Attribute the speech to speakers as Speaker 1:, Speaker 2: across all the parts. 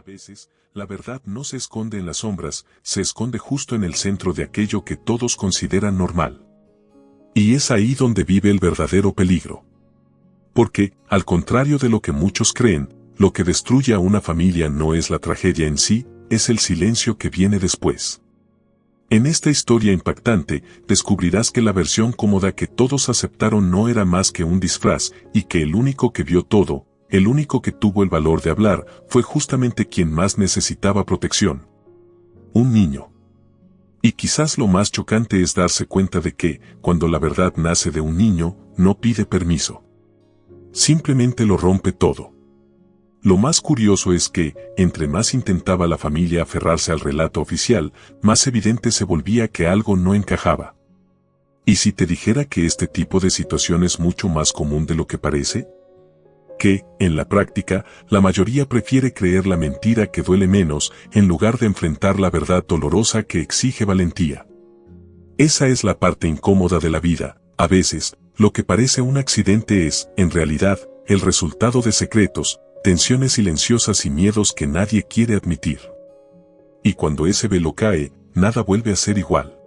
Speaker 1: veces, la verdad no se esconde en las sombras, se esconde justo en el centro de aquello que todos consideran normal. Y es ahí donde vive el verdadero peligro. Porque, al contrario de lo que muchos creen, lo que destruye a una familia no es la tragedia en sí, es el silencio que viene después. En esta historia impactante, descubrirás que la versión cómoda que todos aceptaron no era más que un disfraz, y que el único que vio todo, el único que tuvo el valor de hablar, fue justamente quien más necesitaba protección. Un niño. Y quizás lo más chocante es darse cuenta de que, cuando la verdad nace de un niño, no pide permiso. Simplemente lo rompe todo. Lo más curioso es que, entre más intentaba la familia aferrarse al relato oficial, más evidente se volvía que algo no encajaba. ¿Y si te dijera que este tipo de situación es mucho más común de lo que parece? Que, en la práctica, la mayoría prefiere creer la mentira que duele menos, en lugar de enfrentar la verdad dolorosa que exige valentía. Esa es la parte incómoda de la vida. A veces, lo que parece un accidente es, en realidad, el resultado de secretos, tensiones silenciosas y miedos que nadie quiere admitir. Y cuando ese velo cae, nada vuelve a ser igual.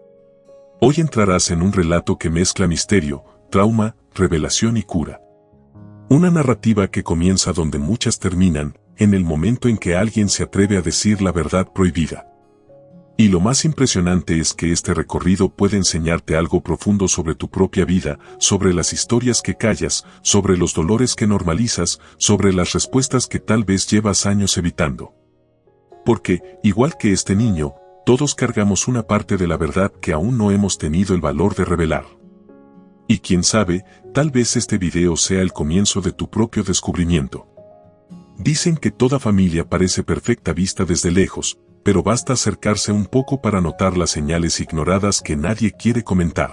Speaker 1: Hoy entrarás en un relato que mezcla misterio, trauma, revelación y cura. Una narrativa que comienza donde muchas terminan, en el momento en que alguien se atreve a decir la verdad prohibida. Y lo más impresionante es que este recorrido puede enseñarte algo profundo sobre tu propia vida, sobre las historias que callas, sobre los dolores que normalizas, sobre las respuestas que tal vez llevas años evitando. Porque, igual que este niño, todos cargamos una parte de la verdad que aún no hemos tenido el valor de revelar. Y quién sabe, tal vez este video sea el comienzo de tu propio descubrimiento. Dicen que toda familia parece perfecta vista desde lejos, pero basta acercarse un poco para notar las señales ignoradas que nadie quiere comentar.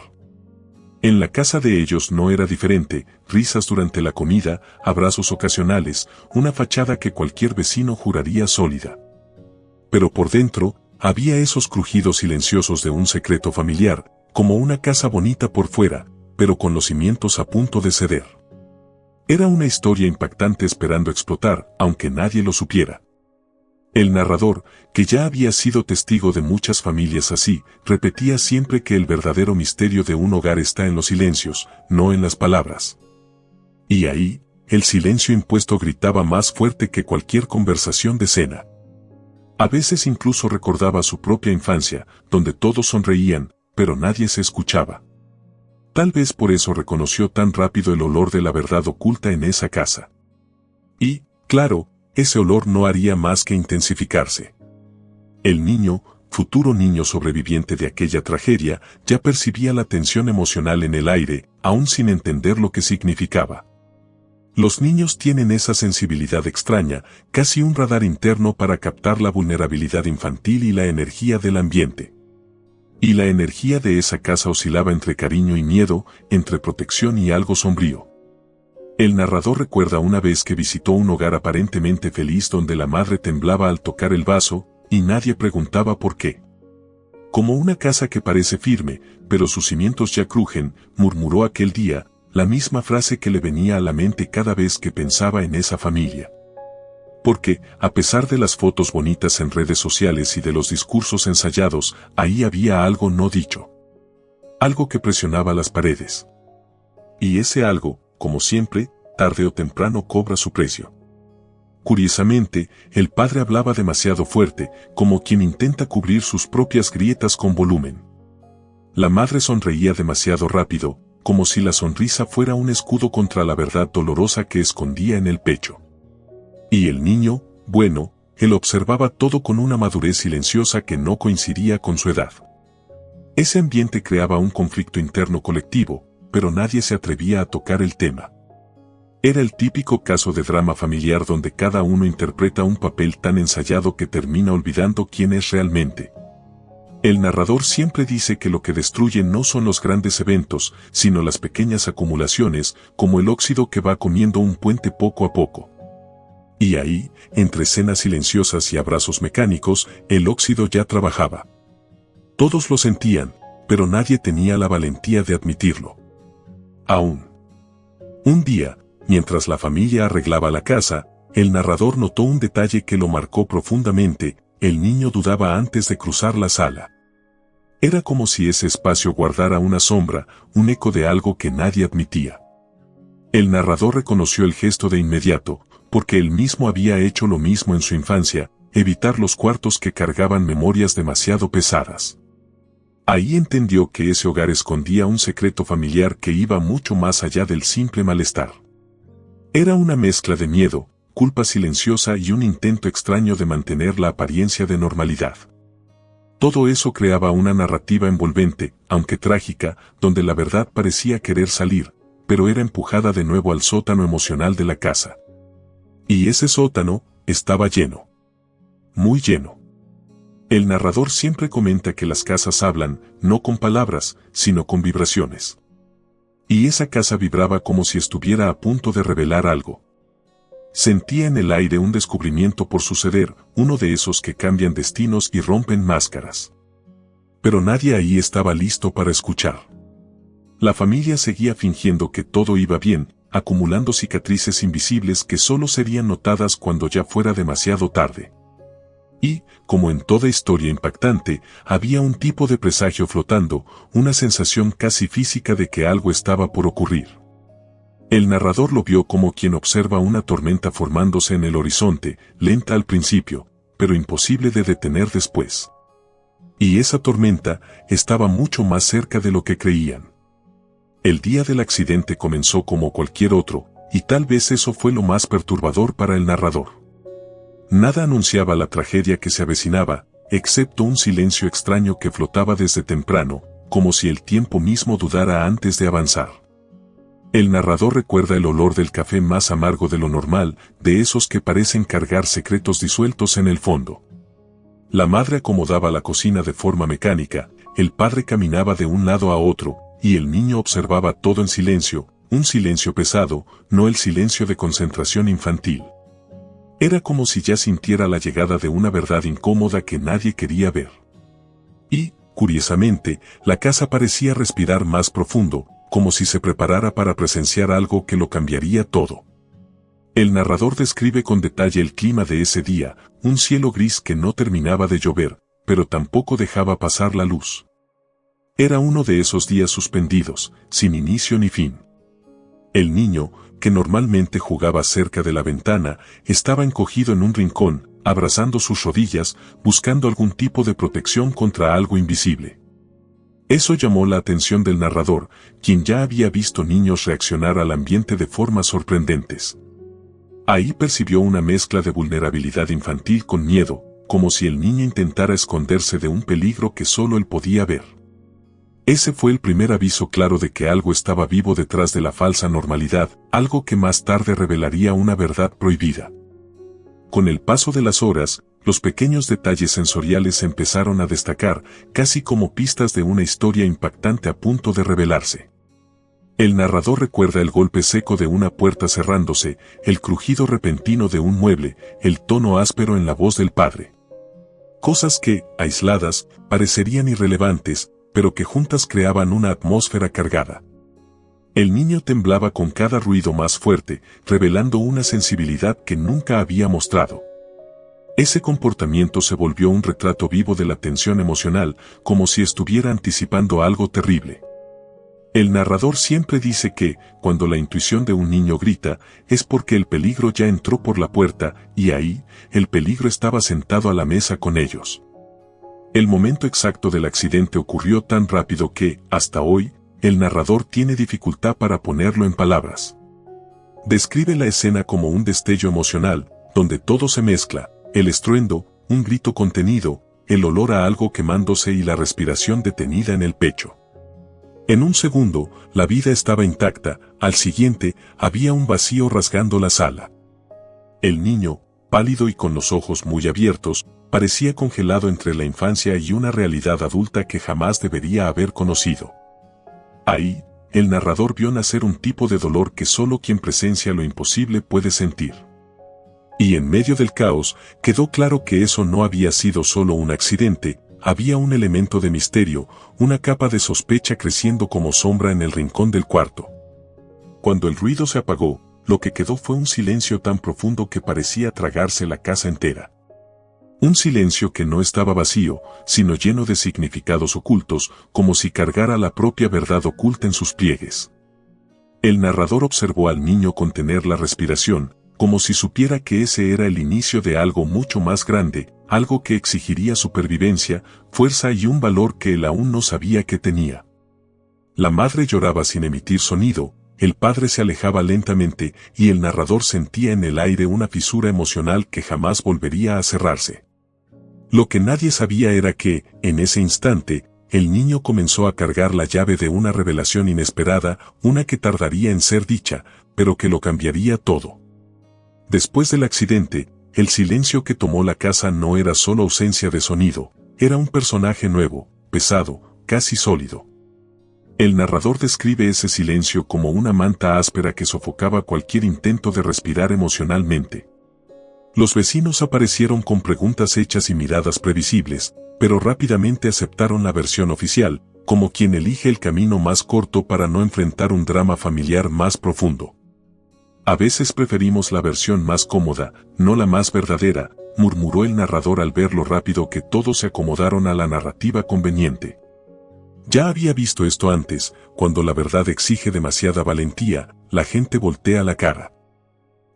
Speaker 1: En la casa de ellos no era diferente, risas durante la comida, abrazos ocasionales, una fachada que cualquier vecino juraría sólida. Pero por dentro, había esos crujidos silenciosos de un secreto familiar, como una casa bonita por fuera, pero con los cimientos a punto de ceder. Era una historia impactante esperando explotar, aunque nadie lo supiera. El narrador, que ya había sido testigo de muchas familias así, repetía siempre que el verdadero misterio de un hogar está en los silencios, no en las palabras. Y ahí, el silencio impuesto gritaba más fuerte que cualquier conversación de cena. A veces incluso recordaba su propia infancia, donde todos sonreían, pero nadie se escuchaba. Tal vez por eso reconoció tan rápido el olor de la verdad oculta en esa casa. Y, claro, ese olor no haría más que intensificarse. El niño, futuro niño sobreviviente de aquella tragedia, ya percibía la tensión emocional en el aire, aún sin entender lo que significaba. Los niños tienen esa sensibilidad extraña, casi un radar interno para captar la vulnerabilidad infantil y la energía del ambiente. Y la energía de esa casa oscilaba entre cariño y miedo, entre protección y algo sombrío. El narrador recuerda una vez que visitó un hogar aparentemente feliz donde la madre temblaba al tocar el vaso, y nadie preguntaba por qué. Como una casa que parece firme, pero sus cimientos ya crujen, murmuró aquel día, la misma frase que le venía a la mente cada vez que pensaba en esa familia. Porque, a pesar de las fotos bonitas en redes sociales y de los discursos ensayados, ahí había algo no dicho. Algo que presionaba las paredes. Y ese algo, como siempre, tarde o temprano cobra su precio. Curiosamente, el padre hablaba demasiado fuerte, como quien intenta cubrir sus propias grietas con volumen. La madre sonreía demasiado rápido, como si la sonrisa fuera un escudo contra la verdad dolorosa que escondía en el pecho. Y el niño, bueno, él observaba todo con una madurez silenciosa que no coincidía con su edad. Ese ambiente creaba un conflicto interno colectivo, pero nadie se atrevía a tocar el tema. Era el típico caso de drama familiar donde cada uno interpreta un papel tan ensayado que termina olvidando quién es realmente. El narrador siempre dice que lo que destruye no son los grandes eventos, sino las pequeñas acumulaciones, como el óxido que va comiendo un puente poco a poco. Y ahí, entre escenas silenciosas y abrazos mecánicos, el óxido ya trabajaba. Todos lo sentían, pero nadie tenía la valentía de admitirlo. Aún. Un día, mientras la familia arreglaba la casa, el narrador notó un detalle que lo marcó profundamente: el niño dudaba antes de cruzar la sala. Era como si ese espacio guardara una sombra, un eco de algo que nadie admitía. El narrador reconoció el gesto de inmediato, porque él mismo había hecho lo mismo en su infancia: evitar los cuartos que cargaban memorias demasiado pesadas. Ahí entendió que ese hogar escondía un secreto familiar que iba mucho más allá del simple malestar. Era una mezcla de miedo, culpa silenciosa y un intento extraño de mantener la apariencia de normalidad. Todo eso creaba una narrativa envolvente, aunque trágica, donde la verdad parecía querer salir, pero era empujada de nuevo al sótano emocional de la casa. Y ese sótano estaba lleno. Muy lleno. El narrador siempre comenta que las casas hablan, no con palabras, sino con vibraciones. Y esa casa vibraba como si estuviera a punto de revelar algo. Sentía en el aire un descubrimiento por suceder, uno de esos que cambian destinos y rompen máscaras. Pero nadie ahí estaba listo para escuchar. La familia seguía fingiendo que todo iba bien, acumulando cicatrices invisibles que solo serían notadas cuando ya fuera demasiado tarde. Y, como en toda historia impactante, había un tipo de presagio flotando, una sensación casi física de que algo estaba por ocurrir. El narrador lo vio como quien observa una tormenta formándose en el horizonte, lenta al principio, pero imposible de detener después. Y esa tormenta estaba mucho más cerca de lo que creían. El día del accidente comenzó como cualquier otro, y tal vez eso fue lo más perturbador para el narrador. Nada anunciaba la tragedia que se avecinaba, excepto un silencio extraño que flotaba desde temprano, como si el tiempo mismo dudara antes de avanzar. El narrador recuerda el olor del café más amargo de lo normal, de esos que parecen cargar secretos disueltos en el fondo. La madre acomodaba la cocina de forma mecánica, el padre caminaba de un lado a otro, y el niño observaba todo en silencio, un silencio pesado, no el silencio de concentración infantil. Era como si ya sintiera la llegada de una verdad incómoda que nadie quería ver. Y, curiosamente, la casa parecía respirar más profundo, como si se preparara para presenciar algo que lo cambiaría todo. El narrador describe con detalle el clima de ese día, un cielo gris que no terminaba de llover, pero tampoco dejaba pasar la luz. Era uno de esos días suspendidos, sin inicio ni fin. El niño, que normalmente jugaba cerca de la ventana, estaba encogido en un rincón, abrazando sus rodillas, buscando algún tipo de protección contra algo invisible. Eso llamó la atención del narrador, quien ya había visto niños reaccionar al ambiente de formas sorprendentes. Ahí percibió una mezcla de vulnerabilidad infantil con miedo, como si el niño intentara esconderse de un peligro que solo él podía ver. Ese fue el primer aviso claro de que algo estaba vivo detrás de la falsa normalidad, algo que más tarde revelaría una verdad prohibida. Con el paso de las horas, los pequeños detalles sensoriales empezaron a destacar, casi como pistas de una historia impactante a punto de revelarse. El narrador recuerda el golpe seco de una puerta cerrándose, el crujido repentino de un mueble, el tono áspero en la voz del padre. Cosas que, aisladas, parecerían irrelevantes, pero que juntas creaban una atmósfera cargada. El niño temblaba con cada ruido más fuerte, revelando una sensibilidad que nunca había mostrado. Ese comportamiento se volvió un retrato vivo de la tensión emocional, como si estuviera anticipando algo terrible. El narrador siempre dice que, cuando la intuición de un niño grita, es porque el peligro ya entró por la puerta, y ahí, el peligro estaba sentado a la mesa con ellos. El momento exacto del accidente ocurrió tan rápido que, hasta hoy, el narrador tiene dificultad para ponerlo en palabras. Describe la escena como un destello emocional, donde todo se mezcla, el estruendo, un grito contenido, el olor a algo quemándose y la respiración detenida en el pecho. En un segundo, la vida estaba intacta, al siguiente, había un vacío rasgando la sala. El niño, pálido y con los ojos muy abiertos, parecía congelado entre la infancia y una realidad adulta que jamás debería haber conocido. Ahí, el narrador vio nacer un tipo de dolor que solo quien presencia lo imposible puede sentir. Y en medio del caos, quedó claro que eso no había sido solo un accidente, había un elemento de misterio, una capa de sospecha creciendo como sombra en el rincón del cuarto. Cuando el ruido se apagó, lo que quedó fue un silencio tan profundo que parecía tragarse la casa entera. Un silencio que no estaba vacío, sino lleno de significados ocultos, como si cargara la propia verdad oculta en sus pliegues. El narrador observó al niño contener la respiración, como si supiera que ese era el inicio de algo mucho más grande, algo que exigiría supervivencia, fuerza y un valor que él aún no sabía que tenía. La madre lloraba sin emitir sonido, el padre se alejaba lentamente y el narrador sentía en el aire una fisura emocional que jamás volvería a cerrarse. Lo que nadie sabía era que, en ese instante, el niño comenzó a cargar la llave de una revelación inesperada, una que tardaría en ser dicha, pero que lo cambiaría todo. Después del accidente, el silencio que tomó la casa no era solo ausencia de sonido, era un personaje nuevo, pesado, casi sólido. El narrador describe ese silencio como una manta áspera que sofocaba cualquier intento de respirar emocionalmente. Los vecinos aparecieron con preguntas hechas y miradas previsibles, pero rápidamente aceptaron la versión oficial, como quien elige el camino más corto para no enfrentar un drama familiar más profundo. A veces preferimos la versión más cómoda, no la más verdadera, murmuró el narrador al ver lo rápido que todos se acomodaron a la narrativa conveniente. Ya había visto esto antes, cuando la verdad exige demasiada valentía, la gente voltea la cara.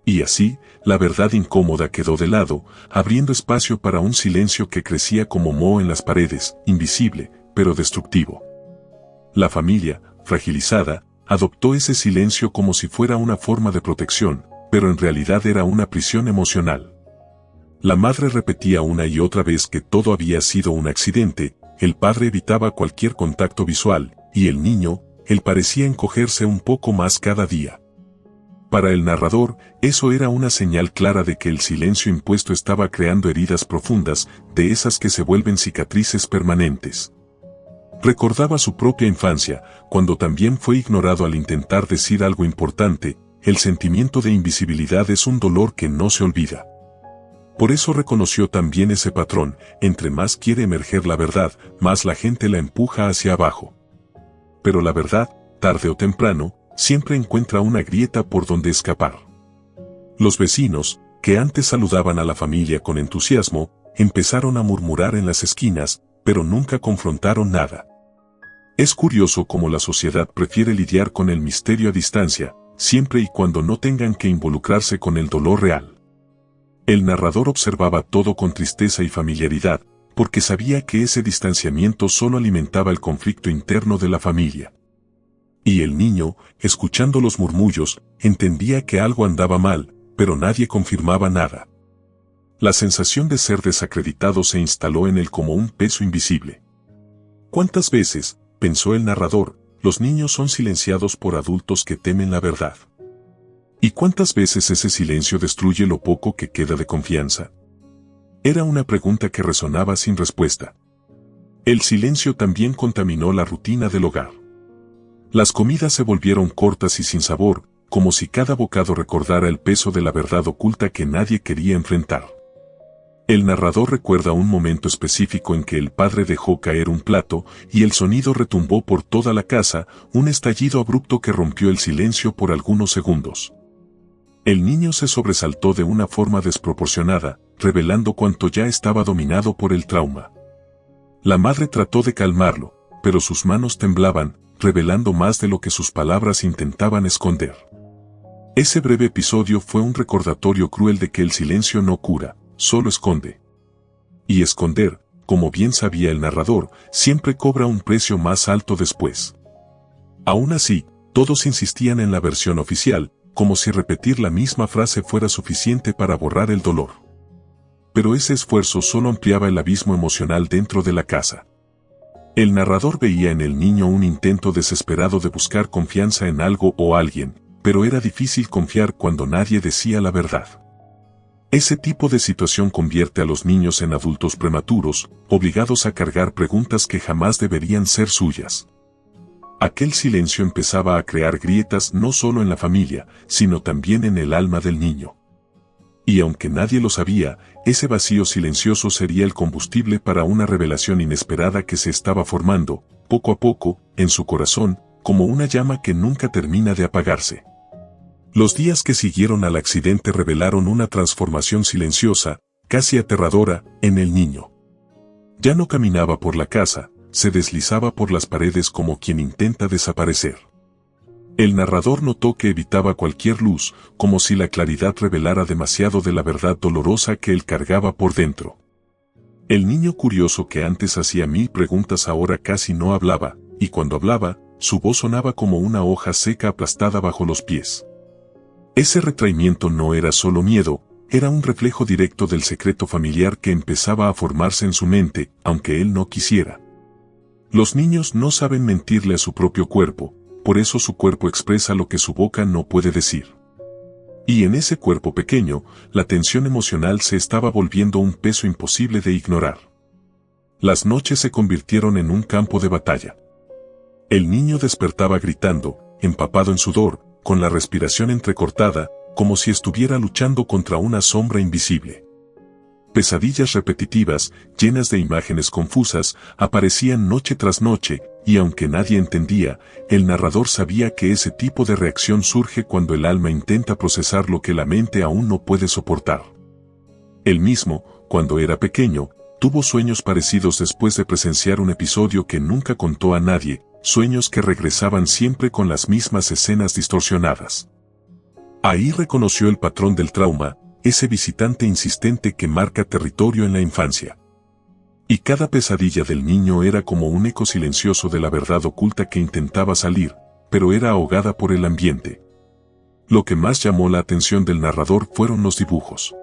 Speaker 1: Y así, la verdad incómoda quedó de lado, abriendo espacio para un silencio que crecía como moho en las paredes, invisible, pero destructivo. La familia, fragilizada, adoptó ese silencio como si fuera una forma de protección, pero en realidad era una prisión emocional. La madre repetía una y otra vez que todo había sido un accidente, el padre evitaba cualquier contacto visual, y el niño, él parecía encogerse un poco más cada día. Para el narrador, eso era una señal clara de que el silencio impuesto estaba creando heridas profundas, de esas que se vuelven cicatrices permanentes. Recordaba su propia infancia, cuando también fue ignorado al intentar decir algo importante, el sentimiento de invisibilidad es un dolor que no se olvida. Por eso reconoció también ese patrón, entre más quiere emerger la verdad, más la gente la empuja hacia abajo. Pero la verdad, tarde o temprano, siempre encuentra una grieta por donde escapar. Los vecinos, que antes saludaban a la familia con entusiasmo, empezaron a murmurar en las esquinas, pero nunca confrontaron nada. Es curioso cómo la sociedad prefiere lidiar con el misterio a distancia, siempre y cuando no tengan que involucrarse con el dolor real. El narrador observaba todo con tristeza y familiaridad, porque sabía que ese distanciamiento solo alimentaba el conflicto interno de la familia. Y el niño, escuchando los murmullos, entendía que algo andaba mal, pero nadie confirmaba nada. La sensación de ser desacreditado se instaló en él como un peso invisible. ¿Cuántas veces, pensó el narrador, los niños son silenciados por adultos que temen la verdad? ¿Y cuántas veces ese silencio destruye lo poco que queda de confianza? Era una pregunta que resonaba sin respuesta. El silencio también contaminó la rutina del hogar. Las comidas se volvieron cortas y sin sabor, como si cada bocado recordara el peso de la verdad oculta que nadie quería enfrentar. El narrador recuerda un momento específico en que el padre dejó caer un plato y el sonido retumbó por toda la casa, un estallido abrupto que rompió el silencio por algunos segundos. El niño se sobresaltó de una forma desproporcionada, revelando cuánto ya estaba dominado por el trauma. La madre trató de calmarlo, pero sus manos temblaban, revelando más de lo que sus palabras intentaban esconder. Ese breve episodio fue un recordatorio cruel de que el silencio no cura, solo esconde. Y esconder, como bien sabía el narrador, siempre cobra un precio más alto después. Aún así, todos insistían en la versión oficial, como si repetir la misma frase fuera suficiente para borrar el dolor. Pero ese esfuerzo solo ampliaba el abismo emocional dentro de la casa. El narrador veía en el niño un intento desesperado de buscar confianza en algo o alguien, pero era difícil confiar cuando nadie decía la verdad. Ese tipo de situación convierte a los niños en adultos prematuros, obligados a cargar preguntas que jamás deberían ser suyas. Aquel silencio empezaba a crear grietas no solo en la familia, sino también en el alma del niño. Y aunque nadie lo sabía, ese vacío silencioso sería el combustible para una revelación inesperada que se estaba formando, poco a poco, en su corazón, como una llama que nunca termina de apagarse. Los días que siguieron al accidente revelaron una transformación silenciosa, casi aterradora, en el niño. Ya no caminaba por la casa, se deslizaba por las paredes como quien intenta desaparecer. El narrador notó que evitaba cualquier luz, como si la claridad revelara demasiado de la verdad dolorosa que él cargaba por dentro. El niño curioso que antes hacía 1000 preguntas ahora casi no hablaba, y cuando hablaba, su voz sonaba como una hoja seca aplastada bajo los pies. Ese retraimiento no era solo miedo, era un reflejo directo del secreto familiar que empezaba a formarse en su mente, aunque él no quisiera. Los niños no saben mentirle a su propio cuerpo, por eso su cuerpo expresa lo que su boca no puede decir. Y en ese cuerpo pequeño, la tensión emocional se estaba volviendo un peso imposible de ignorar. Las noches se convirtieron en un campo de batalla. El niño despertaba gritando, empapado en sudor, con la respiración entrecortada, como si estuviera luchando contra una sombra invisible. Pesadillas repetitivas, llenas de imágenes confusas, aparecían noche tras noche, y aunque nadie entendía, el narrador sabía que ese tipo de reacción surge cuando el alma intenta procesar lo que la mente aún no puede soportar. Él mismo, cuando era pequeño, tuvo sueños parecidos después de presenciar un episodio que nunca contó a nadie, sueños que regresaban siempre con las mismas escenas distorsionadas. Ahí reconoció el patrón del trauma, ese visitante insistente que marca territorio en la infancia. Y cada pesadilla del niño era como un eco silencioso de la verdad oculta que intentaba salir, pero era ahogada por el ambiente. Lo que más llamó la atención del narrador fueron los dibujos.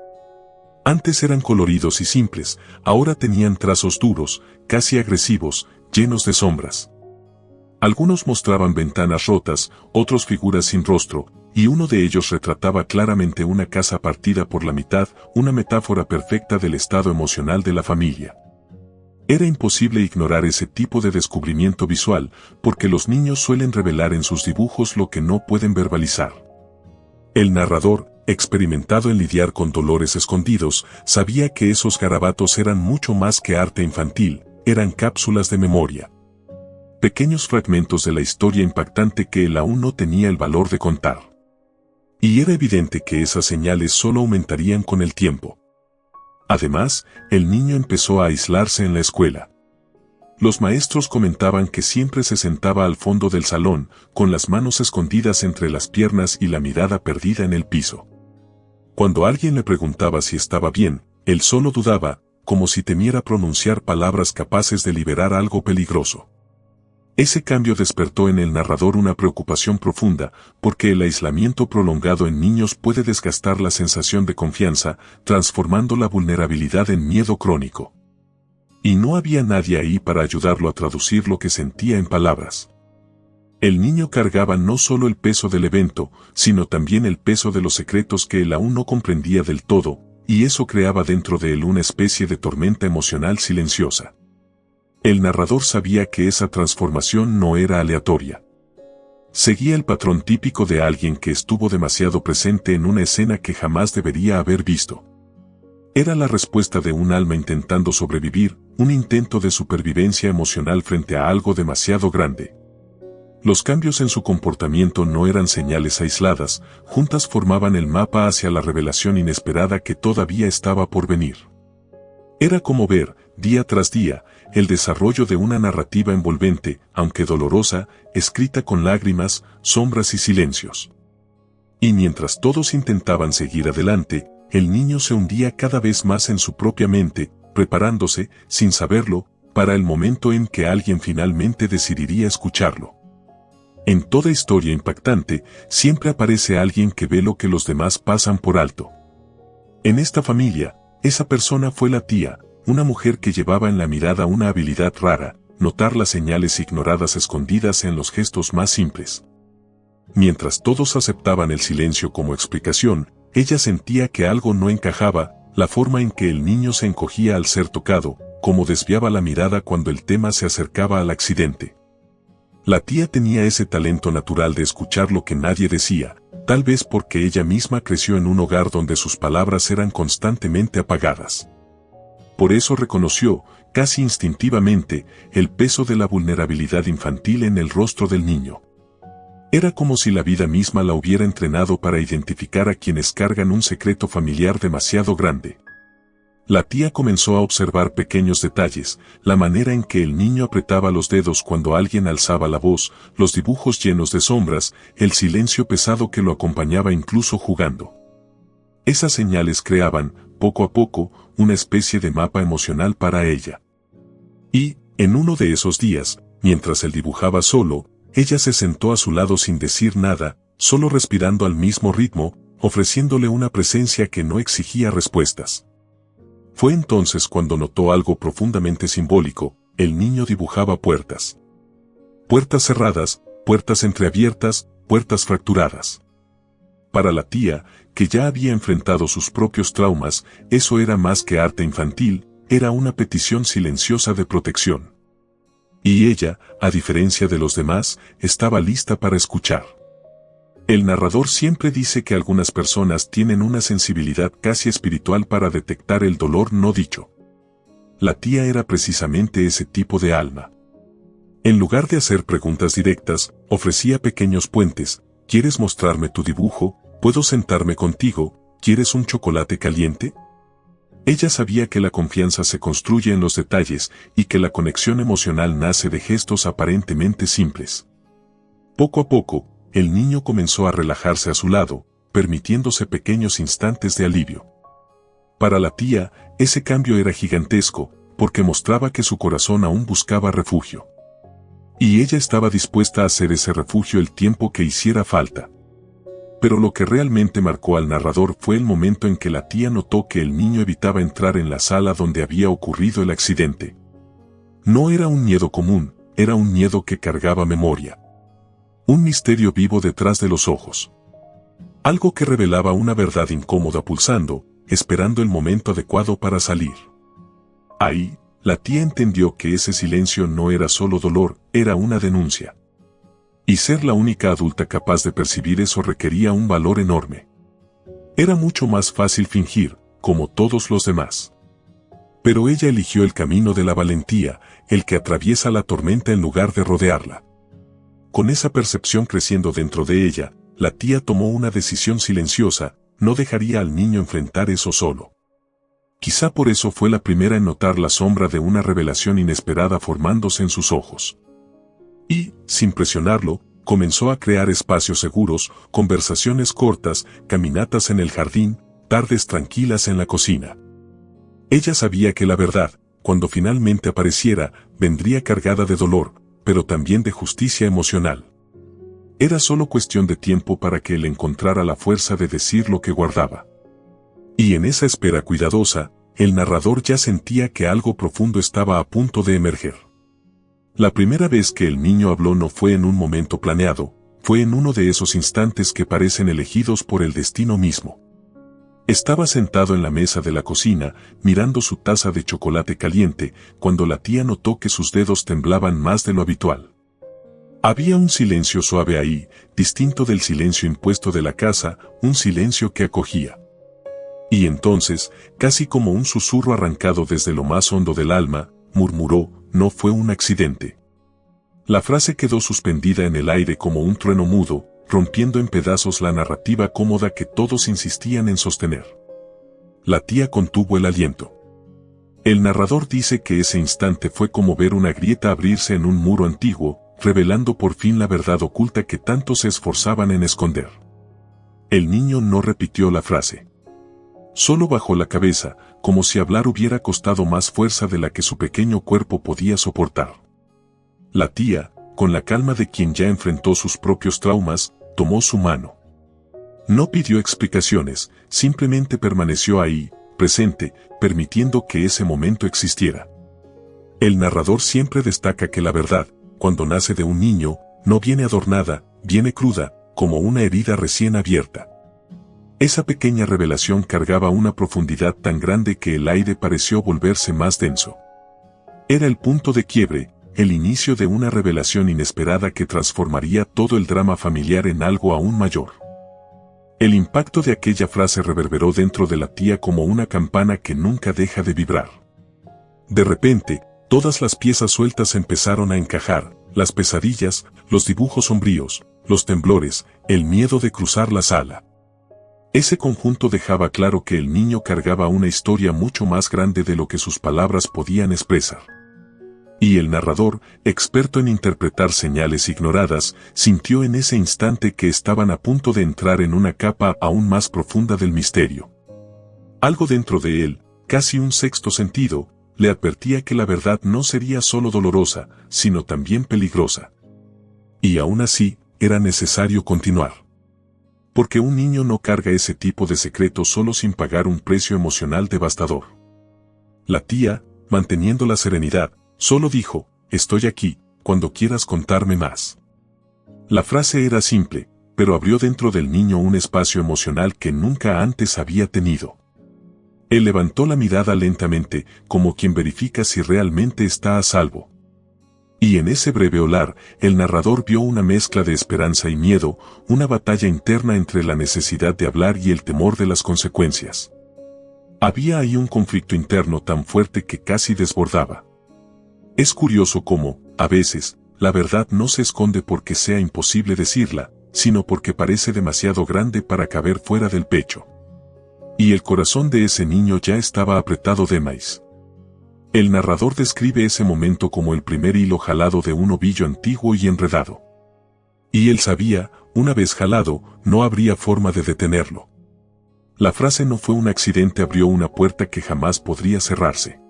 Speaker 1: Antes eran coloridos y simples, ahora tenían trazos duros, casi agresivos, llenos de sombras. Algunos mostraban ventanas rotas, otros figuras sin rostro, y uno de ellos retrataba claramente una casa partida por la mitad, una metáfora perfecta del estado emocional de la familia. Era imposible ignorar ese tipo de descubrimiento visual, porque los niños suelen revelar en sus dibujos lo que no pueden verbalizar. El narrador, experimentado en lidiar con dolores escondidos, sabía que esos garabatos eran mucho más que arte infantil, eran cápsulas de memoria. Pequeños fragmentos de la historia impactante que él aún no tenía el valor de contar. Y era evidente que esas señales solo aumentarían con el tiempo. Además, el niño empezó a aislarse en la escuela. Los maestros comentaban que siempre se sentaba al fondo del salón, con las manos escondidas entre las piernas y la mirada perdida en el piso. Cuando alguien le preguntaba si estaba bien, él solo dudaba, como si temiera pronunciar palabras capaces de liberar algo peligroso. Ese cambio despertó en el narrador una preocupación profunda, porque el aislamiento prolongado en niños puede desgastar la sensación de confianza, transformando la vulnerabilidad en miedo crónico. Y no había nadie ahí para ayudarlo a traducir lo que sentía en palabras. El niño cargaba no solo el peso del evento, sino también el peso de los secretos que él aún no comprendía del todo, y eso creaba dentro de él una especie de tormenta emocional silenciosa. El narrador sabía que esa transformación no era aleatoria. Seguía el patrón típico de alguien que estuvo demasiado presente en una escena que jamás debería haber visto. Era la respuesta de un alma intentando sobrevivir, un intento de supervivencia emocional frente a algo demasiado grande. Los cambios en su comportamiento no eran señales aisladas, juntas formaban el mapa hacia la revelación inesperada que todavía estaba por venir. Era como ver, día tras día, el desarrollo de una narrativa envolvente, aunque dolorosa, escrita con lágrimas, sombras y silencios. Y mientras todos intentaban seguir adelante, el niño se hundía cada vez más en su propia mente, preparándose, sin saberlo, para el momento en que alguien finalmente decidiría escucharlo. En toda historia impactante, siempre aparece alguien que ve lo que los demás pasan por alto. En esta familia, esa persona fue la tía, una mujer que llevaba en la mirada una habilidad rara, notar las señales ignoradas escondidas en los gestos más simples. Mientras todos aceptaban el silencio como explicación, ella sentía que algo no encajaba, la forma en que el niño se encogía al ser tocado, como desviaba la mirada cuando el tema se acercaba al accidente. La tía tenía ese talento natural de escuchar lo que nadie decía, tal vez porque ella misma creció en un hogar donde sus palabras eran constantemente apagadas. Por eso reconoció, casi instintivamente, el peso de la vulnerabilidad infantil en el rostro del niño. Era como si la vida misma la hubiera entrenado para identificar a quienes cargan un secreto familiar demasiado grande. La tía comenzó a observar pequeños detalles, la manera en que el niño apretaba los dedos cuando alguien alzaba la voz, los dibujos llenos de sombras, el silencio pesado que lo acompañaba incluso jugando. Esas señales creaban, poco a poco, una especie de mapa emocional para ella. Y, en uno de esos días, mientras él dibujaba solo, ella se sentó a su lado sin decir nada, solo respirando al mismo ritmo, ofreciéndole una presencia que no exigía respuestas. Fue entonces cuando notó algo profundamente simbólico: el niño dibujaba puertas. Puertas cerradas, puertas entreabiertas, puertas fracturadas. Para la tía, que ya había enfrentado sus propios traumas, eso era más que arte infantil, era una petición silenciosa de protección. Y ella, a diferencia de los demás, estaba lista para escuchar. El narrador siempre dice que algunas personas tienen una sensibilidad casi espiritual para detectar el dolor no dicho. La tía era precisamente ese tipo de alma. En lugar de hacer preguntas directas, ofrecía pequeños puentes: ¿quieres mostrarme tu dibujo? ¿Puedo sentarme contigo? ¿Quieres un chocolate caliente? Ella sabía que la confianza se construye en los detalles y que la conexión emocional nace de gestos aparentemente simples. Poco a poco, el niño comenzó a relajarse a su lado, permitiéndose pequeños instantes de alivio. Para la tía, ese cambio era gigantesco, porque mostraba que su corazón aún buscaba refugio. Y ella estaba dispuesta a hacer ese refugio el tiempo que hiciera falta. Pero lo que realmente marcó al narrador fue el momento en que la tía notó que el niño evitaba entrar en la sala donde había ocurrido el accidente. No era un miedo común, era un miedo que cargaba memoria. Un misterio vivo detrás de los ojos. Algo que revelaba una verdad incómoda pulsando, esperando el momento adecuado para salir. Ahí, la tía entendió que ese silencio no era solo dolor, era una denuncia. Y ser la única adulta capaz de percibir eso requería un valor enorme. Era mucho más fácil fingir, como todos los demás. Pero ella eligió el camino de la valentía, el que atraviesa la tormenta en lugar de rodearla. Con esa percepción creciendo dentro de ella, la tía tomó una decisión silenciosa: no dejaría al niño enfrentar eso solo. Quizá por eso fue la primera en notar la sombra de una revelación inesperada formándose en sus ojos. Y, sin presionarlo, comenzó a crear espacios seguros, conversaciones cortas, caminatas en el jardín, tardes tranquilas en la cocina. Ella sabía que la verdad, cuando finalmente apareciera, vendría cargada de dolor, pero también de justicia emocional. Era solo cuestión de tiempo para que él encontrara la fuerza de decir lo que guardaba. Y en esa espera cuidadosa, el narrador ya sentía que algo profundo estaba a punto de emerger. La primera vez que el niño habló no fue en un momento planeado, fue en uno de esos instantes que parecen elegidos por el destino mismo. Estaba sentado en la mesa de la cocina, mirando su taza de chocolate caliente, cuando la tía notó que sus dedos temblaban más de lo habitual. Había un silencio suave ahí, distinto del silencio impuesto de la casa, un silencio que acogía. Y entonces, casi como un susurro arrancado desde lo más hondo del alma, murmuró: no fue un accidente. La frase quedó suspendida en el aire como un trueno mudo, rompiendo en pedazos la narrativa cómoda que todos insistían en sostener. La tía contuvo el aliento. El narrador dice que ese instante fue como ver una grieta abrirse en un muro antiguo, revelando por fin la verdad oculta que tanto se esforzaban en esconder. El niño no repitió la frase. Solo bajó la cabeza, como si hablar hubiera costado más fuerza de la que su pequeño cuerpo podía soportar. La tía, con la calma de quien ya enfrentó sus propios traumas, tomó su mano. No pidió explicaciones, simplemente permaneció ahí, presente, permitiendo que ese momento existiera. El narrador siempre destaca que la verdad, cuando nace de un niño, no viene adornada, viene cruda, como una herida recién abierta. Esa pequeña revelación cargaba una profundidad tan grande que el aire pareció volverse más denso. Era el punto de quiebre, el inicio de una revelación inesperada que transformaría todo el drama familiar en algo aún mayor. El impacto de aquella frase reverberó dentro de la tía como una campana que nunca deja de vibrar. De repente, todas las piezas sueltas empezaron a encajar: las pesadillas, los dibujos sombríos, los temblores, el miedo de cruzar la sala. Ese conjunto dejaba claro que el niño cargaba una historia mucho más grande de lo que sus palabras podían expresar. Y el narrador, experto en interpretar señales ignoradas, sintió en ese instante que estaban a punto de entrar en una capa aún más profunda del misterio. Algo dentro de él, casi un sexto sentido, le advertía que la verdad no sería solo dolorosa, sino también peligrosa. Y aún así, era necesario continuar. Porque un niño no carga ese tipo de secreto solo sin pagar un precio emocional devastador. La tía, manteniendo la serenidad, solo dijo, estoy aquí, cuando quieras contarme más. La frase era simple, pero abrió dentro del niño un espacio emocional que nunca antes había tenido. Él levantó la mirada lentamente, como quien verifica si realmente está a salvo. Y en ese breve olar, el narrador vio una mezcla de esperanza y miedo, una batalla interna entre la necesidad de hablar y el temor de las consecuencias. Había ahí un conflicto interno tan fuerte que casi desbordaba. Es curioso cómo, a veces, la verdad no se esconde porque sea imposible decirla, sino porque parece demasiado grande para caber fuera del pecho. Y el corazón de ese niño ya estaba apretado de maíz. El narrador describe ese momento como el primer hilo jalado de un ovillo antiguo y enredado. Y él sabía, una vez jalado, no habría forma de detenerlo. La frase no fue un accidente, abrió una puerta que jamás podría cerrarse.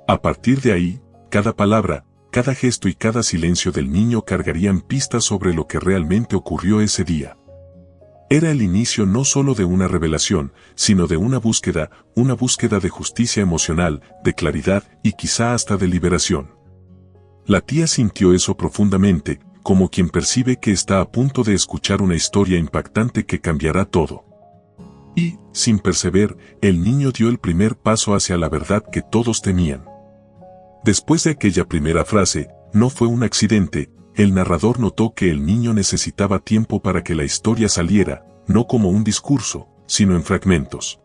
Speaker 1: A partir de ahí, cada palabra, cada gesto y cada silencio del niño cargarían pistas sobre lo que realmente ocurrió ese día. Era el inicio no solo de una revelación, sino de una búsqueda de justicia emocional, de claridad y quizá hasta de liberación. La tía sintió eso profundamente, como quien percibe que está a punto de escuchar una historia impactante que cambiará todo. Y, sin perceber, el niño dio el primer paso hacia la verdad que todos temían. Después de aquella primera frase, no fue un accidente. El narrador notó que el niño necesitaba tiempo para que la historia saliera, no como un discurso, sino en fragmentos.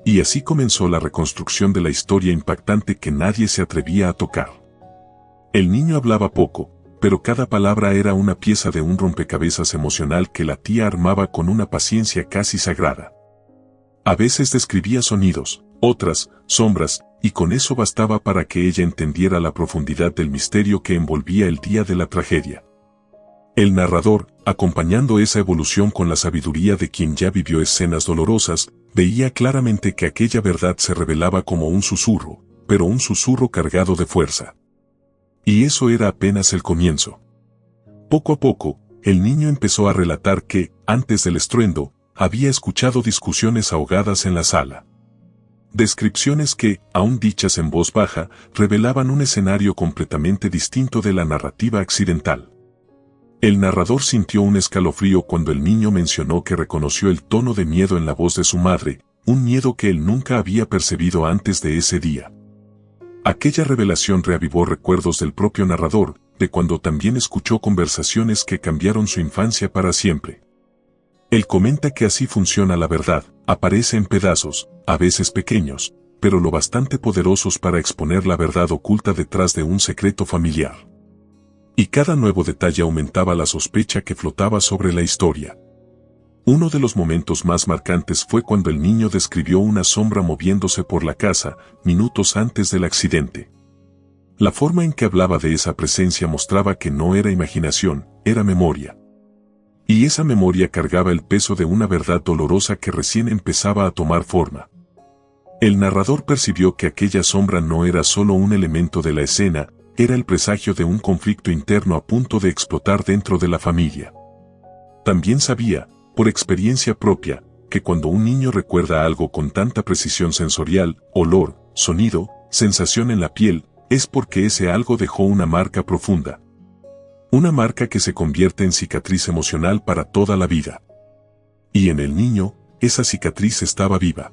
Speaker 1: Y así comenzó la reconstrucción de la historia impactante que nadie se atrevía a tocar. El niño hablaba poco, pero cada palabra era una pieza de un rompecabezas emocional que la tía armaba con una paciencia casi sagrada. A veces describía sonidos, otras, sombras, y con eso bastaba para que ella entendiera la profundidad del misterio que envolvía el día de la tragedia. El narrador, acompañando esa evolución con la sabiduría de quien ya vivió escenas dolorosas, veía claramente que aquella verdad se revelaba como un susurro, pero un susurro cargado de fuerza. Y eso era apenas el comienzo. Poco a poco, el niño empezó a relatar que, antes del estruendo, había escuchado discusiones ahogadas en la sala. Descripciones que, aun dichas en voz baja, revelaban un escenario completamente distinto de la narrativa accidental. El narrador sintió un escalofrío cuando el niño mencionó que reconoció el tono de miedo en la voz de su madre, un miedo que él nunca había percibido antes de ese día. Aquella revelación reavivó recuerdos del propio narrador, de cuando también escuchó conversaciones que cambiaron su infancia para siempre. Él comenta que así funciona la verdad, aparece en pedazos, a veces pequeños, pero lo bastante poderosos para exponer la verdad oculta detrás de un secreto familiar. Y cada nuevo detalle aumentaba la sospecha que flotaba sobre la historia. Uno de los momentos más marcantes fue cuando el niño describió una sombra moviéndose por la casa, minutos antes del accidente. La forma en que hablaba de esa presencia mostraba que no era imaginación, era memoria. Y esa memoria cargaba el peso de una verdad dolorosa que recién empezaba a tomar forma. El narrador percibió que aquella sombra no era solo un elemento de la escena, era el presagio de un conflicto interno a punto de explotar dentro de la familia. También sabía, por experiencia propia, que cuando un niño recuerda algo con tanta precisión sensorial, olor, sonido, sensación en la piel, es porque ese algo dejó una marca profunda. Una marca que se convierte en cicatriz emocional para toda la vida. Y en el niño, esa cicatriz estaba viva.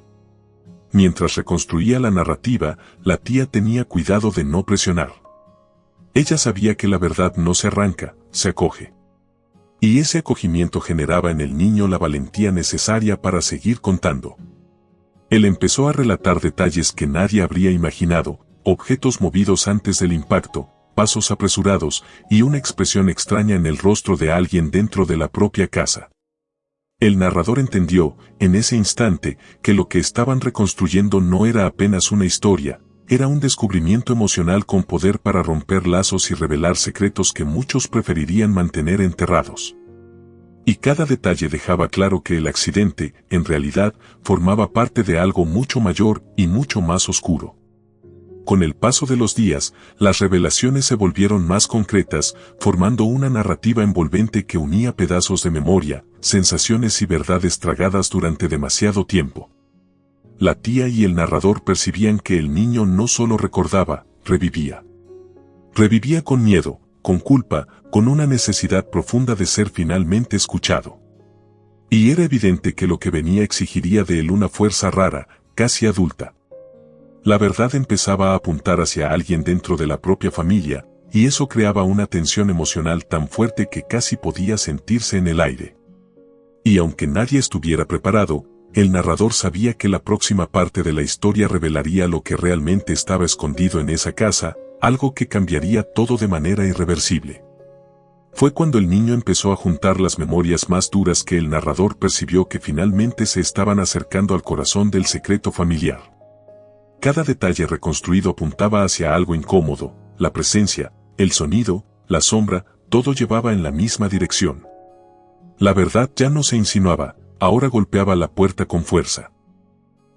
Speaker 1: Mientras reconstruía la narrativa, la tía tenía cuidado de no presionar. Ella sabía que la verdad no se arranca, se acoge. Y ese acogimiento generaba en el niño la valentía necesaria para seguir contando. Él empezó a relatar detalles que nadie habría imaginado, objetos movidos antes del impacto, pasos apresurados y una expresión extraña en el rostro de alguien dentro de la propia casa. El narrador entendió, en ese instante, que lo que estaban reconstruyendo no era apenas una historia, era un descubrimiento emocional con poder para romper lazos y revelar secretos que muchos preferirían mantener enterrados. Y cada detalle dejaba claro que el accidente, en realidad, formaba parte de algo mucho mayor y mucho más oscuro. Con el paso de los días, las revelaciones se volvieron más concretas, formando una narrativa envolvente que unía pedazos de memoria, sensaciones y verdades tragadas durante demasiado tiempo. La tía y el narrador percibían que el niño no solo recordaba, revivía. Revivía con miedo, con culpa, con una necesidad profunda de ser finalmente escuchado. Y era evidente que lo que venía exigiría de él una fuerza rara, casi adulta. La verdad empezaba a apuntar hacia alguien dentro de la propia familia, y eso creaba una tensión emocional tan fuerte que casi podía sentirse en el aire. Y aunque nadie estuviera preparado, el narrador sabía que la próxima parte de la historia revelaría lo que realmente estaba escondido en esa casa, algo que cambiaría todo de manera irreversible. Fue cuando el niño empezó a juntar las memorias más duras que el narrador percibió que finalmente se estaban acercando al corazón del secreto familiar. Cada detalle reconstruido apuntaba hacia algo incómodo, la presencia, el sonido, la sombra, todo llevaba en la misma dirección. La verdad ya no se insinuaba, ahora golpeaba la puerta con fuerza.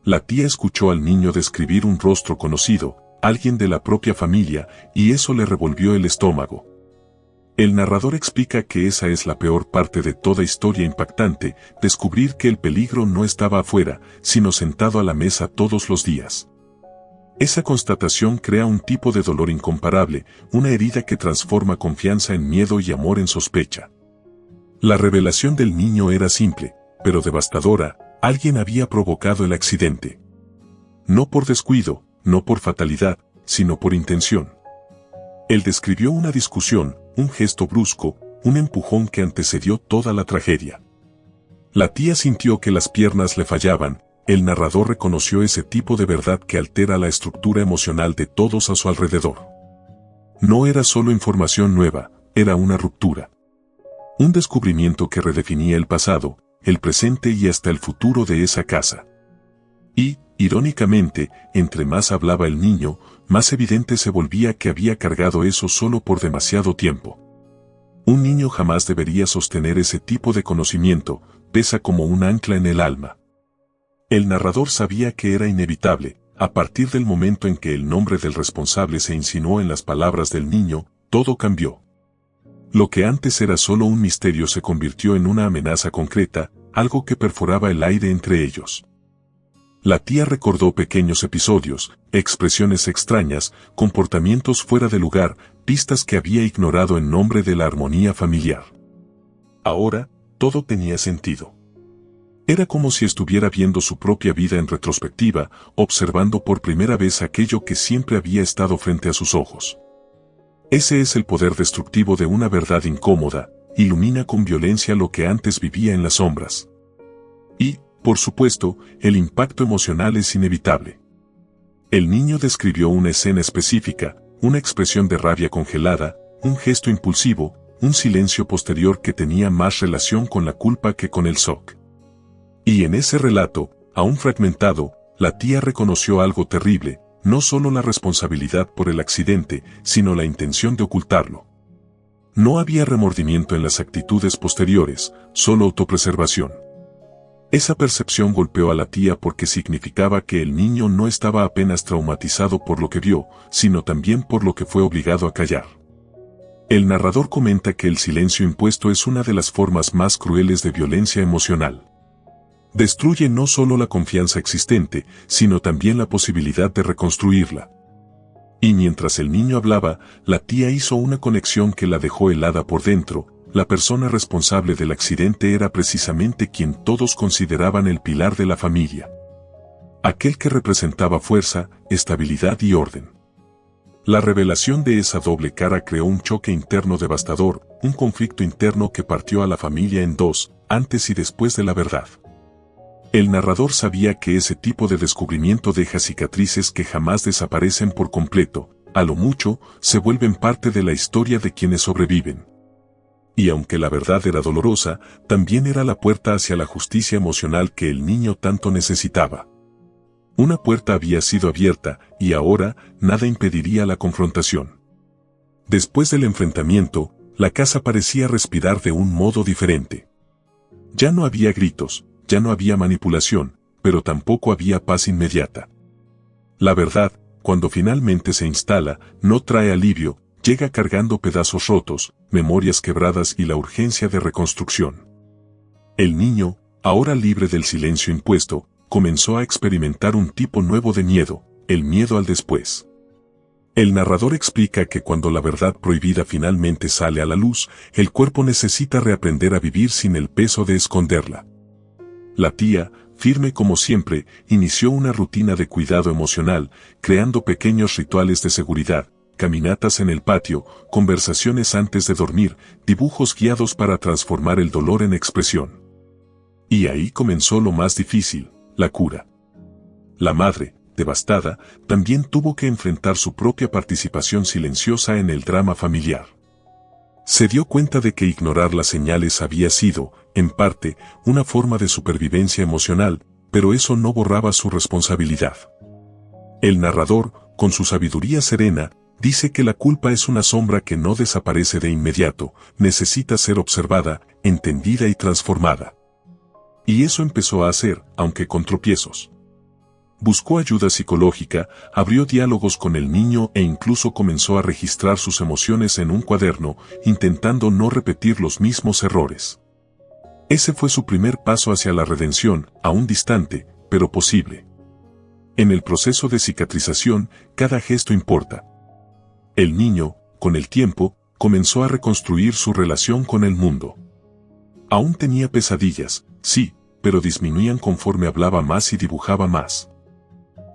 Speaker 1: La tía escuchó al niño describir un rostro conocido, alguien de la propia familia, y eso le revolvió el estómago. El narrador explica que esa es la peor parte de toda historia impactante, descubrir que el peligro no estaba afuera, sino sentado a la mesa todos los días. Esa constatación crea un tipo de dolor incomparable, una herida que transforma confianza en miedo y amor en sospecha. La revelación del niño era simple, pero devastadora, alguien había provocado el accidente. No por descuido, no por fatalidad, sino por intención. Él describió una discusión, un gesto brusco, un empujón que antecedió toda la tragedia. La tía sintió que las piernas le fallaban. El narrador reconoció ese tipo de verdad que altera la estructura emocional de todos a su alrededor. No era solo información nueva, era una ruptura. Un descubrimiento que redefinía el pasado, el presente y hasta el futuro de esa casa. Y, irónicamente, entre más hablaba el niño, más evidente se volvía que había cargado eso solo por demasiado tiempo. Un niño jamás debería sostener ese tipo de conocimiento, pesa como un ancla en el alma. El narrador sabía que era inevitable, a partir del momento en que el nombre del responsable se insinuó en las palabras del niño, todo cambió. Lo que antes era solo un misterio se convirtió en una amenaza concreta, algo que perforaba el aire entre ellos. La tía recordó pequeños episodios, expresiones extrañas, comportamientos fuera de lugar, pistas que había ignorado en nombre de la armonía familiar. Ahora, todo tenía sentido. Era como si estuviera viendo su propia vida en retrospectiva, observando por primera vez aquello que siempre había estado frente a sus ojos. Ese es el poder destructivo de una verdad incómoda, ilumina con violencia lo que antes vivía en las sombras. Y, por supuesto, el impacto emocional es inevitable. El niño describió una escena específica, una expresión de rabia congelada, un gesto impulsivo, un silencio posterior que tenía más relación con la culpa que con el shock. Y en ese relato, aún fragmentado, la tía reconoció algo terrible, no solo la responsabilidad por el accidente, sino la intención de ocultarlo. No había remordimiento en las actitudes posteriores, solo autopreservación. Esa percepción golpeó a la tía porque significaba que el niño no estaba apenas traumatizado por lo que vio, sino también por lo que fue obligado a callar. El narrador comenta que el silencio impuesto es una de las formas más crueles de violencia emocional. Destruye no solo la confianza existente, sino también la posibilidad de reconstruirla. Y mientras el niño hablaba, la tía hizo una conexión que la dejó helada por dentro. La persona responsable del accidente era precisamente quien todos consideraban el pilar de la familia. Aquel que representaba fuerza, estabilidad y orden. La revelación de esa doble cara creó un choque interno devastador, un conflicto interno que partió a la familia en dos, antes y después de la verdad. El narrador sabía que ese tipo de descubrimiento deja cicatrices que jamás desaparecen por completo, a lo mucho, se vuelven parte de la historia de quienes sobreviven. Y aunque la verdad era dolorosa, también era la puerta hacia la justicia emocional que el niño tanto necesitaba. Una puerta había sido abierta, y ahora, nada impediría la confrontación. Después del enfrentamiento, la casa parecía respirar de un modo diferente. Ya no había gritos, ya no había manipulación, pero tampoco había paz inmediata. La verdad, cuando finalmente se instala, no trae alivio, llega cargando pedazos rotos, memorias quebradas y la urgencia de reconstrucción. El niño, ahora libre del silencio impuesto, comenzó a experimentar un tipo nuevo de miedo, el miedo al después. El narrador explica que cuando la verdad prohibida finalmente sale a la luz, el cuerpo necesita reaprender a vivir sin el peso de esconderla. La tía, firme como siempre, inició una rutina de cuidado emocional, creando pequeños rituales de seguridad, caminatas en el patio, conversaciones antes de dormir, dibujos guiados para transformar el dolor en expresión. Y ahí comenzó lo más difícil, la cura. La madre, devastada, también tuvo que enfrentar su propia participación silenciosa en el drama familiar. Se dio cuenta de que ignorar las señales había sido, en parte, una forma de supervivencia emocional, pero eso no borraba su responsabilidad. El narrador, con su sabiduría serena, dice que la culpa es una sombra que no desaparece de inmediato, necesita ser observada, entendida y transformada. Y eso empezó a hacer, aunque con tropiezos. Buscó ayuda psicológica, abrió diálogos con el niño e incluso comenzó a registrar sus emociones en un cuaderno, intentando no repetir los mismos errores. Ese fue su primer paso hacia la redención, aún distante, pero posible. En el proceso de cicatrización, cada gesto importa. El niño, con el tiempo, comenzó a reconstruir su relación con el mundo. Aún tenía pesadillas, sí, pero disminuían conforme hablaba más y dibujaba más.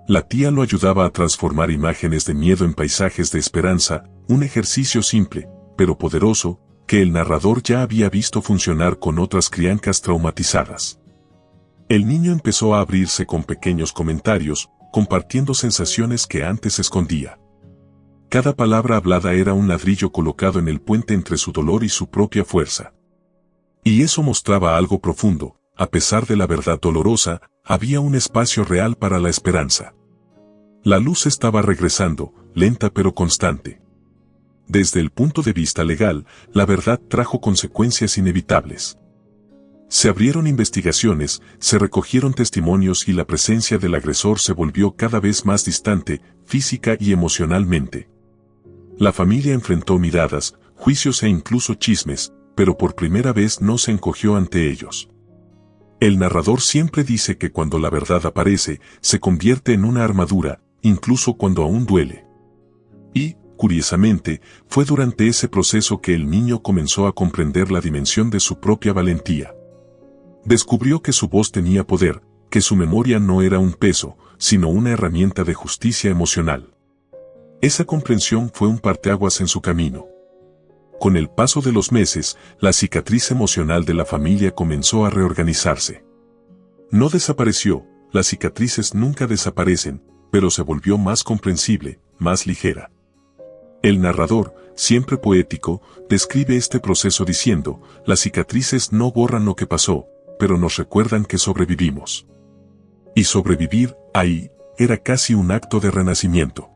Speaker 1: La tía lo ayudaba a transformar imágenes de miedo en paisajes de esperanza, un ejercicio simple, pero poderoso, que el narrador ya había visto funcionar con otras criancas traumatizadas. El niño empezó a abrirse con pequeños comentarios, compartiendo sensaciones que antes escondía. Cada palabra hablada era un ladrillo colocado en el puente entre su dolor y su propia fuerza. Y eso mostraba algo profundo, a pesar de la verdad dolorosa, había un espacio real para la esperanza. La luz estaba regresando, lenta pero constante. Desde el punto de vista legal, la verdad trajo consecuencias inevitables. Se abrieron investigaciones, se recogieron testimonios y la presencia del agresor se volvió cada vez más distante, física y emocionalmente. La familia enfrentó miradas, juicios e incluso chismes, pero por primera vez no se encogió ante ellos. El narrador siempre dice que cuando la verdad aparece, se convierte en una armadura, incluso cuando aún duele. Y, curiosamente, fue durante ese proceso que el niño comenzó a comprender la dimensión de su propia valentía. Descubrió que su voz tenía poder, que su memoria no era un peso, sino una herramienta de justicia emocional. Esa comprensión fue un parteaguas en su camino. Con el paso de los meses, la cicatriz emocional de la familia comenzó a reorganizarse. No desapareció, las cicatrices nunca desaparecen, pero se volvió más comprensible, más ligera. El narrador, siempre poético, describe este proceso diciendo, las cicatrices no borran lo que pasó, pero nos recuerdan que sobrevivimos. Y sobrevivir, ahí, era casi un acto de renacimiento.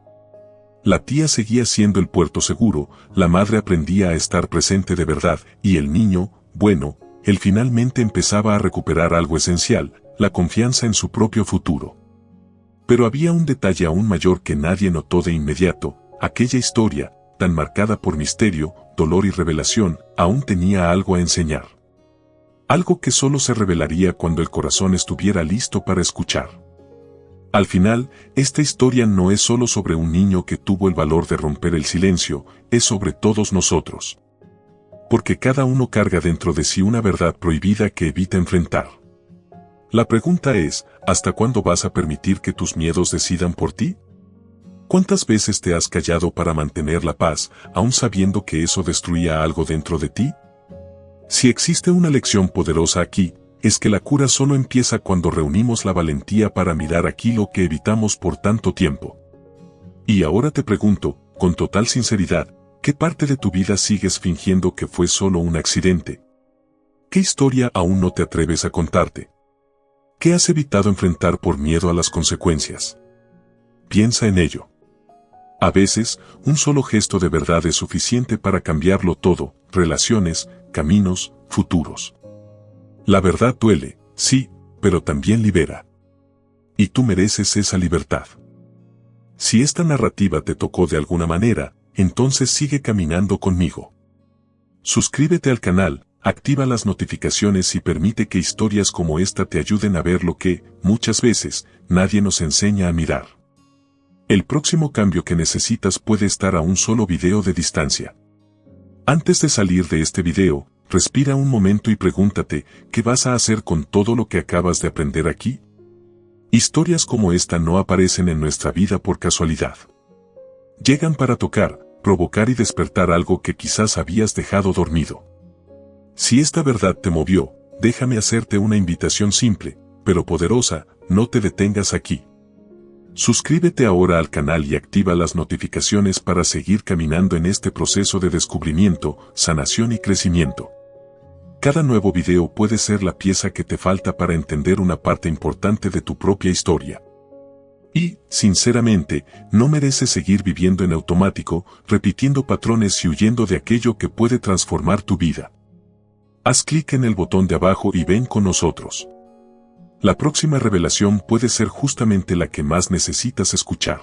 Speaker 1: La tía seguía siendo el puerto seguro, la madre aprendía a estar presente de verdad, y el niño, bueno, él finalmente empezaba a recuperar algo esencial, la confianza en su propio futuro. Pero había un detalle aún mayor que nadie notó de inmediato, aquella historia, tan marcada por misterio, dolor y revelación, aún tenía algo a enseñar. Algo que solo se revelaría cuando el corazón estuviera listo para escuchar. Al final, esta historia no es solo sobre un niño que tuvo el valor de romper el silencio, es sobre todos nosotros. Porque cada uno carga dentro de sí una verdad prohibida que evita enfrentar. La pregunta es, ¿hasta cuándo vas a permitir que tus miedos decidan por ti? ¿Cuántas veces te has callado para mantener la paz, aun sabiendo que eso destruía algo dentro de ti? Si existe una lección poderosa aquí, es que la cura solo empieza cuando reunimos la valentía para mirar aquí lo que evitamos por tanto tiempo. Y ahora te pregunto, con total sinceridad, ¿qué parte de tu vida sigues fingiendo que fue solo un accidente? ¿Qué historia aún no te atreves a contarte? ¿Qué has evitado enfrentar por miedo a las consecuencias? Piensa en ello. A veces, un solo gesto de verdad es suficiente para cambiarlo todo, relaciones, caminos, futuros. La verdad duele, sí, pero también libera. Y tú mereces esa libertad. Si esta narrativa te tocó de alguna manera, entonces sigue caminando conmigo. Suscríbete al canal, activa las notificaciones y permite que historias como esta te ayuden a ver lo que, muchas veces, nadie nos enseña a mirar. El próximo cambio que necesitas puede estar a un solo video de distancia. Antes de salir de este video, respira un momento y pregúntate, ¿qué vas a hacer con todo lo que acabas de aprender aquí? Historias como esta no aparecen en nuestra vida por casualidad. Llegan para tocar, provocar y despertar algo que quizás habías dejado dormido. Si esta verdad te movió, déjame hacerte una invitación simple, pero poderosa, no te detengas aquí. Suscríbete ahora al canal y activa las notificaciones para seguir caminando en este proceso de descubrimiento, sanación y crecimiento. Cada nuevo video puede ser la pieza que te falta para entender una parte importante de tu propia historia. Y, sinceramente, no mereces seguir viviendo en automático, repitiendo patrones y huyendo de aquello que puede transformar tu vida. Haz clic en el botón de abajo y ven con nosotros. La próxima revelación puede ser justamente la que más necesitas escuchar.